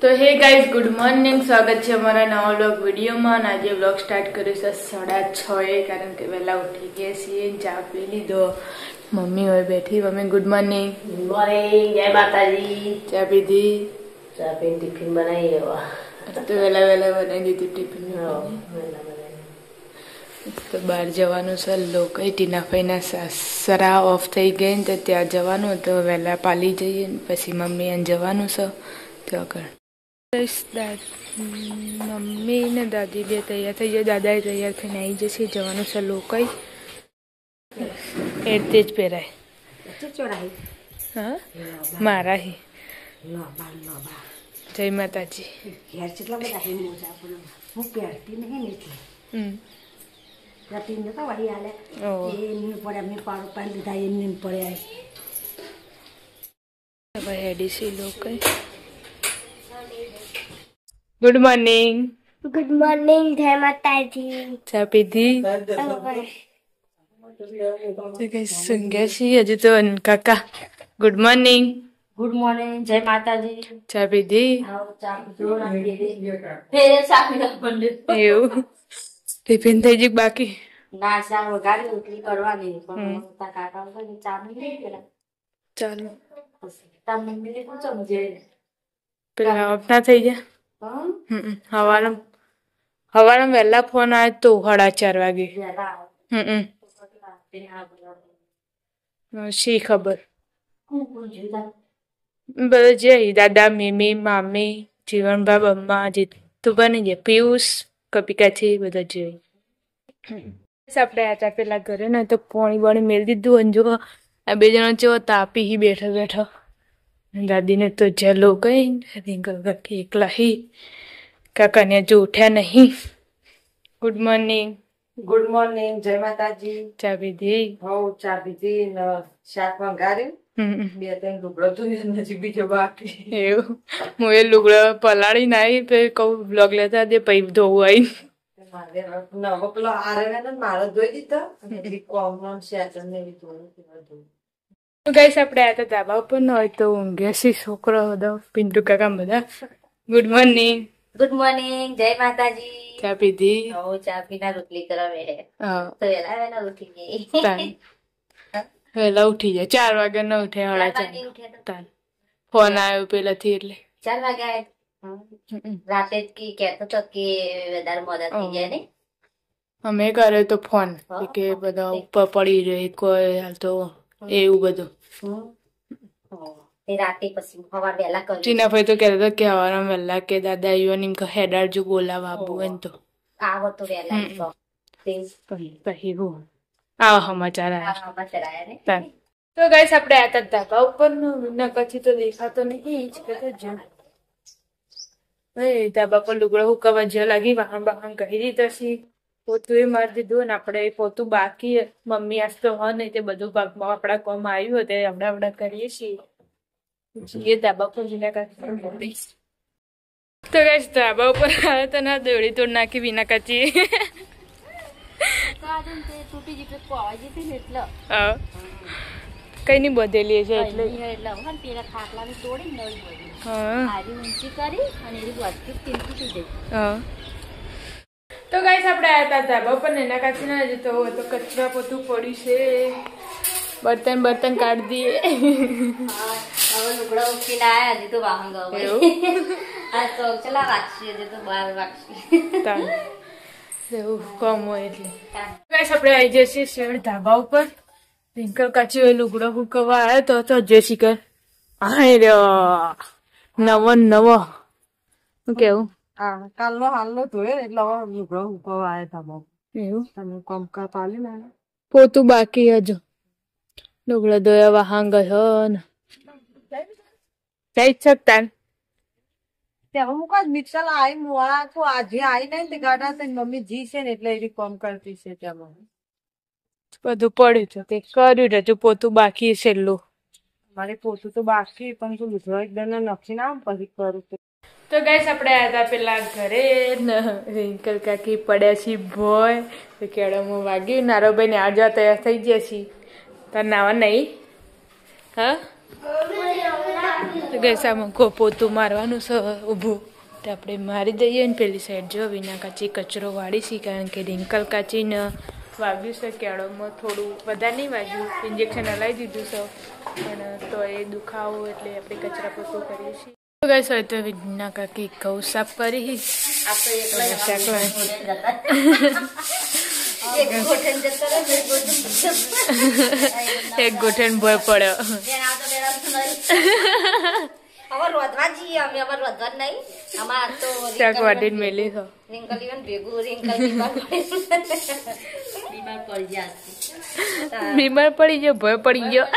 तो hey guys good morning स्वागत है हमारा नवा व्लॉग वीडियो में। आज व्लॉग स्टार्ट करो 6:30 कारण के वेला उठी गए छे चा पी लीधो। मम्मी होय बैठी। Mummy good morning. Good morning, जय माताजी। चा पीधी? चा पी टिफिन बनाई है तो वेला वेला बनाई दीधुं टिफिन। तो बाहर जवानुं छे लोकई टीना फईना सासरा ऑफ थई गई तो त्यां जवानुं तो वेला पाली जईए पछी मम्मी अने जवानुं छे तो આગળ मम्मी ने दादी बे तैयार थी जाए। दादा तैयार थी आई जैसे जवान से लोकई एते ज पहराय। हाँ मारा ही जय माताजी। हेडी सी लोकई। Good morning. गुड मॉर्निंग, जय माताजी। चा पीधी? सुंग्या हजू तो काका। Good morning. गुड मॉर्निंग, जय माताजी। चा पीधी? टिफिन थई गई बाकी? ना सा वगाड़ी उठली करवानी पण काका ने चा नहीं पीला। चलो ता मम्मी ने पूछो मुझे पेला अपना थई गया। हवार वेला फोन आए तो 4:30 वागे। शी खबर बड़ा जय दादा मम्मी मामी जीवन बाब अम्मा जीतू बनी गए पीयूष कपिका थी बदा जय। આપણે આતા પેલા ઘરે ને તો પાણી બાણી મેળ દીધું અને જો આ બે જણા જો તાપી ही बैठा बैठा। दादी ने तो चलो गई रिंकल करके एकला ही। काका ने जो उठा नहीं। Good morning. गुड मॉर्निंग, जय माताजी। चा पीधी? हो चा पीधी न શાક વઘાર્યું બે ત્રણ લુગડો ધોઈ નજી બીજો બાકી એવું હું એ લુગડો પલાળી નાઈ પે કહું બ્લોગ લેતા દે પઈ ધોવું આવી મારે નવો પેલો આરે ને મારો ધોઈ દીધો અને કોમન શેટર ને ધોઈ। તો ગાઈસ આપણે આ તો ધાબા ઉપર ન હોય તો ઊંઘે છે છોકરો બધા પિન્ટુ કાકા બધા। Good morning. गुड मॉर्निंग, जय माताजी। चा पीधी? ओ चा पीना रोटली करावे है हां तो वेला वेला उठी गई। वेला उठी जाए 4 वागे न उठे 4:30 फोन आयो पेला थी એટલે 4 वागे राते की कहतो तो कि वेदार मोदा थी जाए ने અમે કરે તો ફોન કે બધા ઉપર પડી રહી કોઈ હાલ તો એવું બધું। તે રાતે પછી સવાર વેલા કરી ટીના ભાઈ તો કહેતા હતા કે હવારમાં વેલા કે દાદા આવ્યો ને હેડાર જો બોલાવા આવું હોય ને તો આવો તો વેલા તે પછી હું આવા સમાચાર આવ્યા સમાચાર આયા ને। તો ગાઈસ આપણે આ હતા ધાબા ઉપર ના કચ્છી તો દેખાતો નહીં જ કે જો એ ધાબા પર લુગડો હુકવા જો લાગી વાહન વાહન કહી દીધા છે પોતું એ મારી દીધું ને આપણે પોતું બાકી મમ્મી આજ તો હ નહીં તે બધું ભાગમાં આપણા કોમ આવ્યું તે હમણાં કરીએ છીએ। ये ધાબા પર વિના કાચી તો ગાઈસ ધાબા ઉપર આવે તો ના દોડી તોડ નાખી વિના કાચી કાદન તે તૂટી જીતે કોવા જીતે ને એટલે કઈ ની બદલી છે એટલે એટલે હન પેલા ખાટલાને તોડી નવી બધી હા આરી ઊંચી કરી અને એ વસ્તુ તીન તૂટી ગઈ। હા તો ગાઈસ આપણે આયા હતા ધાબા ઉપર ને એના કાચી ના જતો તો કચરા પોતું પડી છે બર્તન બર્તન કાઢ દીએ। હવે લુગડા ઉઠીને આયા હજી તો વાહન ગયો આ તો ચલા વાગશે હજી તો 12 વાગશે એવું કમ હોય એટલે ગાઈસ આપણે આવી જઈએ શેડ ધાબા ઉપર રિંકલ કાચી હોય લુગડો હુકવા આવ્યો તો જય શિકર આય રે નવો નવો શું કેવું હા કાલનો હાલનો ધોયો એટલે હવે લુગડો હુકવા આવ્યા ધાબા એવું તમે કોમ કા પાલી ને પોતું બાકી હજુ લુગડા ધોયા વાહન ગયો ને જઈ શકતા ત્યાં હું કાજ મિક્સર આવી મોડા તો આજે આવી નહીં તે ગાડા તો મમ્મી જી છે ને એટલે એવી કોમ કરતી છે ત્યાં બધું પડ્યું છે તે કર્યું છે પોતું બાકી છેલ્લું મારે પોતું તો બાકી પણ તું લુગડો એકદમ નખી ના પછી કરું તો ગાઈસ આપણે આયા હતા પેલા ઘરે રિંકલ કાકી પડ્યા છીએ ભોય તો કેળામાં વાગ્યું નારોભાઈ ને આજે તૈયાર થઈ ગયા છીએ તાર નાવા નહીં હા તો ગઈ સામે પોતું મારવાનું છે ઊભું તો આપણે મારી દઈએ ને પેલી સાઈડ જો વિના કાચી કચરો વાળી છે કારણ કે રિંકલ કાચીને વાગ્યું છે કેળોમાં થોડું વધારે નહીં વાગ્યું ઇન્જેક્શન હલાવી દીધું છે પણ તો એ દુખાવો એટલે આપણે કચરા પોતું કરીએ છીએ તો ગઈ હોય તો વિના કાકી ઘઉં સાફ કરી એક ગોઠણ ભય પડ્યો શાક વાટીને મેલી છો બીમાર પડી ગયો ભય પડી ગયો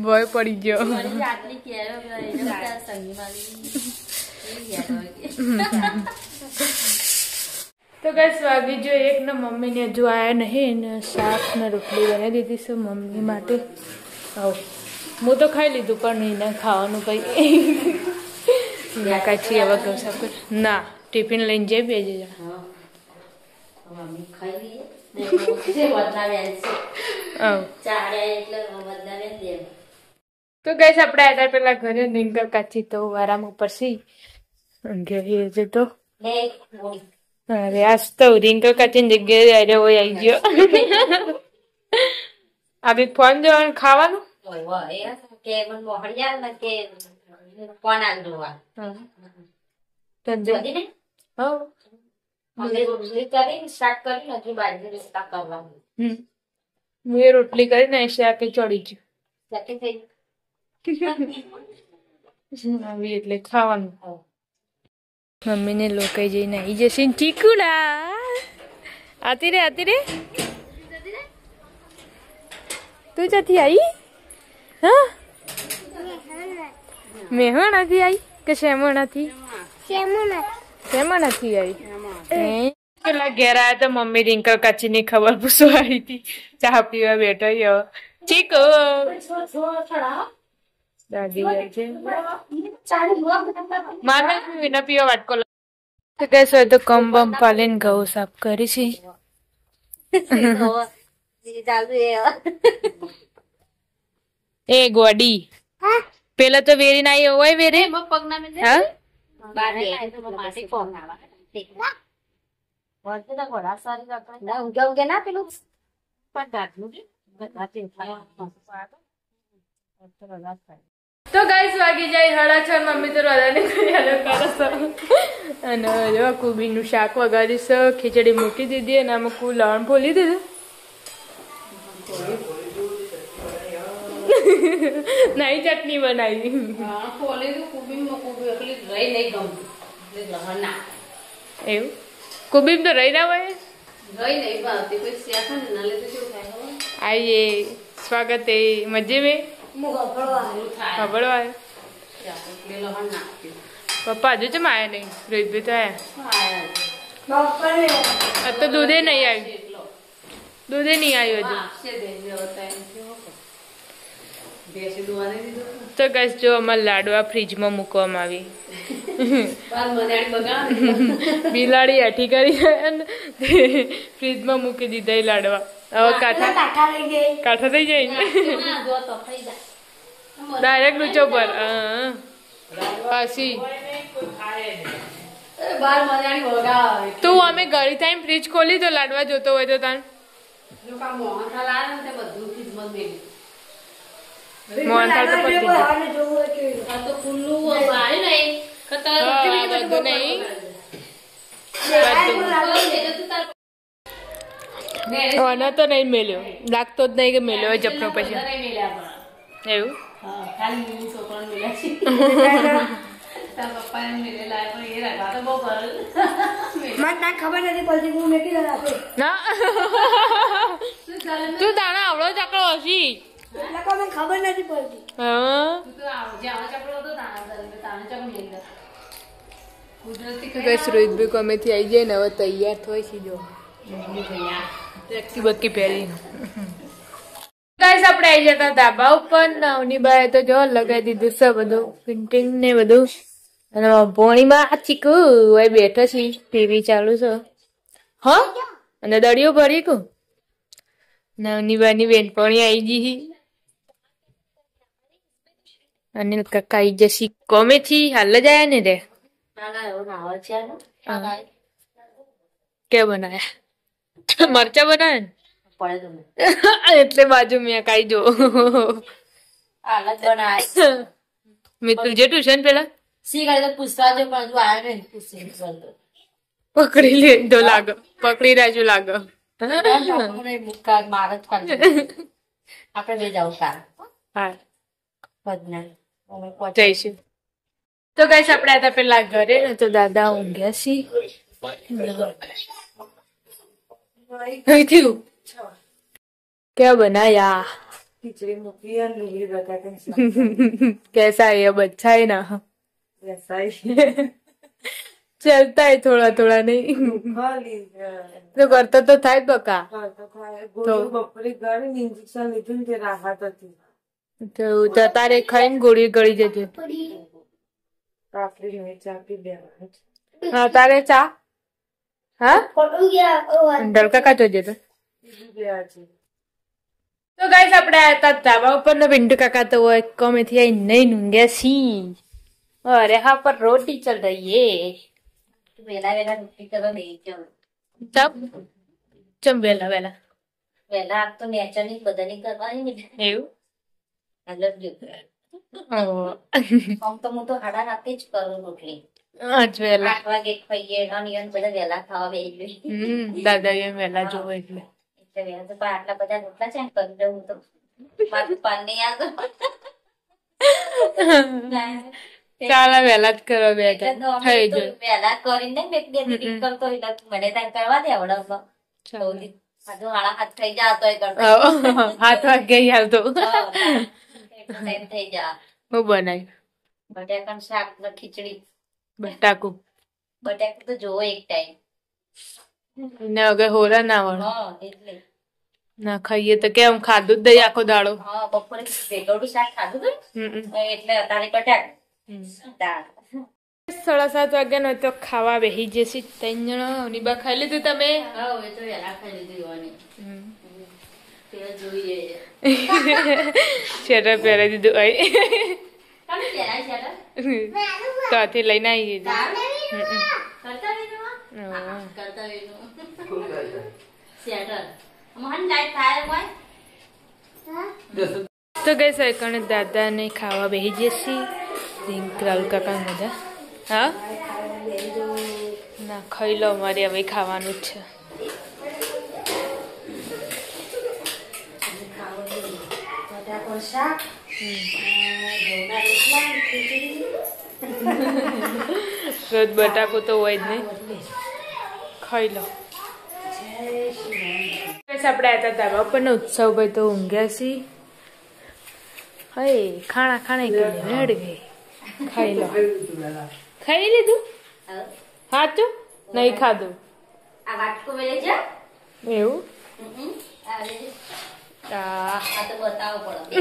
ભય પડી ગયો તો ગાઈસ વાગી જો એક ને મમ્મીને હજુ આયા નહીં ને શાક ને રોટલી બનાવી દીધી છે મમ્મી માટે આવ હું તો ખાઈ લીધું પણ એને ખાવાનું કઈ કાચી હવે ઘઉં સાફ કર ના ટિફિન લઈને જઈ બે જણા તો ગઈશ આપણે આવ્યા પેલા ઘરે રિંકલ કાચી તો આરામ ઉપર સી ઘેર તો અરે આજ તો રિંકલ કાચીની જગ્યાએ આવ્યો હોય આવી ગયો આવી ફોન જોવાનું ખાવાનું મેં રોટલી કરીને શાકે ચડી ગયું આવી એટલે ખાવાનું મમ્મી ને લોકો જઈને આવી જશે ચીકુડા આતી રે તું જતી આવી હા મેહણાથી આવી કે શેમણાથી શેમણાથી આવી પેલા ઘેર આવ્યા તો મમ્મી રિંકલ કાચી ની ખબર પૂછવા આવી હતી ચા પીવા બેઠો ચીકુ દાદી જાય છે મારે વિના પીવા વાટકો તો કહેશ હોય તો કમ બમ પાલીને ઘઉં સાફ કરી છે એ ગોડી પેલા તો વેરી ના હોય વેરે તો ગાઈસ વાગી જાય 6:30 મમ્મી તો રડાને અને જો કુબીનું શાક વગાડીશ ખીચડી મૂકી દીધી અને આમાં લવણ ફોલી દીધું નવી ચટણી બનાવી એવું કુબીમ તો રહી ના હોય આઈએ સ્વાગત એ મજે में ખબર પપ્પા હજુ ચમ આયા નહીં રોહિત ભાઈ તો આયા તો દૂધે નહીં આવ્યું દૂધે નહીં આવ્યું હજુ તો ગેસ જો અમારે લાડવા ફ્રીજમાં મૂકવામાં આવી બિલાડી હેઠી કરી ફ્રીજમાં મૂકી દીધા લાડવા હવે કાઠા થઈ જાય ડાયરેક્ટ ઊંચો પર પાછી તું અમે ઘરે ટાઈમ ફ્રીજ ખોલી તો લાડવા જોતો હોય તો તાન મોહનથાળ તો પતી તો નહીં મેલ્યો લાગતો જ નહીં કે મેલ્યો હોય જપનો પછી એવું તું દાણા આવડો ચકડો હશી ખબર નથી પડતી રોહિતભાઈ કોમેથી આવી જાય ને હવે તૈયાર થાય છે જો બક્કી પહેરી ગાઈસ આપણે આવી જતા ધાબા ઉપર નવની બાય તો જો લગાવી દીધું છે બધું પેન્ટિંગ ને બધું અને ભોણીમાં ચીકુ હોય બેઠો છે ટીવી ચાલુ છે હા અને દડિયો ભરી કુ નવની બાની બેનપણી આવી ગઈ અનિલ કાકા આઈ જશી કોમેથી હાલ જ આયા ને રે કે બનાયા મરચા બનાયા ને એટલે બાજુ મેં કાઈ જો મિતુલ જે ટ્યુશન પેલા પકડી લે તો લાગ પકડી રાજુ લાગ આપણે બે જાવ કાર હા પદના જઈશું તો ગાઈસ આપણે હતા પેલા ઘરે ને તો દાદા ઊંઘ્યા છી થયું क्या बनाया खिचड़ी मूकी और नीली बटाटे कैसा है अब अच्छा है ना वैसा ही चलता है थोड़ा थोड़ा नहीं खा लीजिए तो करता तो था बका ગોળી બપોરે ગળી ઇન્જેક્શન લીધું ને તે રાહત હતી તો તારે ખાઈને ગોળી ગળી જજે કાપડી મેં ચા પી બે હા તારે ચા હા ડલકા કાચો જતો બે આજે તો ગાઈસ આપણે આયા હતા ધાબા ઉપર ને પિન્ટુ કાકા તો वो કોમેથી આઈ નહીં ઊંઘ્યા છી और यहाँ पर रोटी चल रही है વેલા વેલા રોટલી કરવા બેસી જાવ તબ ચમ વેલા વેલા વેલા આપ તો નેચરની બધાની કરવાની ને એવું મતલબ જો આમ તો હું તો હાડા રાતે જ કરું રોટલી આજ વેલા 8 વાગે ખાઈએ અને બધા વેલા ખાવા બેસી ગઈ દાદા એ વેલા જોવે એટલે વેલા તો પણ આટલા બધા રોટલા છે ને કરી દઉં તો મારું પાન નહીં આવતો ચાલા વેલા જ કરો બેટા થઈ જાય વેલા કરીને મેં બે દીકરી કરતો એટલે મને ત્યાં કરવા દે આવડે સૌથી હજુ હાડા હાથ થઈ જા તો એ કરતો હાથ વાગે હાલ તો ટાઈમ થઈ જા હું બનાવી બટાકાનું શાક ને ખીચડી બટાકું બટાકું તો જોવો એક ટાઈમ એને વગર હોરા ના વળે હા એટલે ના ખાઈએ તો કેમ ખાધું જ દઈ આખો દાડો હા બપોરે ભેગોડું શાક ખાધું હતું એટલે અતારે બટાકા દાળ 7:30 વાગ્યાનો તો ખાવા બેસી જશે 3 જણા નીબા ખાઈ લીધું તમે હા હવે તો વેલા ખાઈ લીધું તે જોઈએ શેટર પહેરાવી દીધું હોય તમે પહેરાય છે તો આથી લઈને આવી જજો કરતા વેનું શેટર મોહન લાઈટ થાય હોય તો ગઈ સરકણે દાદાને ખાવા બેસી જશે રાહુલ કાકા બધા હા ના ખાઈ લો મારે હવે ખાવાનું જ છે રોજ બટાકું તો હોય જ નહીં ખાઈ લો આપણે આતા ધાબા ઉપર ને ઉત્સવ ભાઈ તો ઊંઘ્યા છી હે ખાણા ખાણા કે રેડ ગઈ ખાઈ લો ખાઈ લીધું સાચું નહીં ખાધું આ વાટકો વેલે છે એવું આ તો બતાવો પડે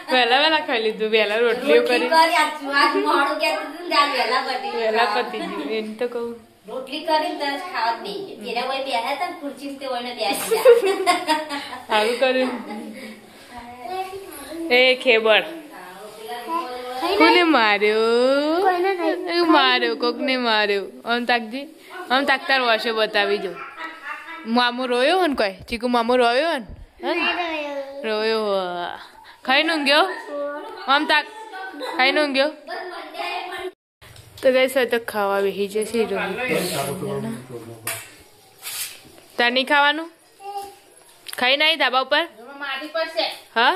વહેલા વહેલા ખાઈ લીધું વહેલા રોટલીઓ કરી કરી આ મોડું કે દાળ વેલા પટી વહેલા પતી ગયું એમ તો કહું રોટલી કરીને તરત ખાવા જ બેસી તેરા કોઈ બેહ્યા હતા ને ખુરશી તે ઓને બેસી સારું કર્યું એ ખેબર કોને માર્યો માર્યો કોકને માર્યો આમ તાકજી આમ તાકતાર વાશે બતાવી જો મામો રોયો હો ને કોઈ ચીકુ મામો રોયો હો ને રોયો ખાઈને ઊંઘ્યો આમ તાક ખાઈને ઊંઘ્યો તો ગઈ સર તો ખાવા બેસી જશે તાર નહીં ખાવાનું ખાઈ નહીં ધાબા ઉપર માટી પડશે હા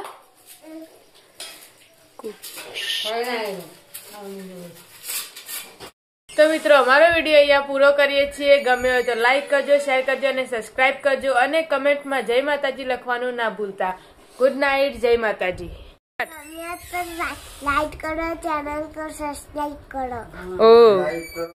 તો મિત્રો અમારો વિડીયો અહીંયા પૂરો કરીએ છીએ ગમે હોય તો લાઈક કરજો શેર કરજો અને સબસ્ક્રાઇબ કરજો અને કમેન્ટમાં જય માતાજી લખવાનું ના ભૂલતા ગુડ નાઇટ જય માતાજી લાઈક કરો ચેનલ को सब्सक्राइब करो ओ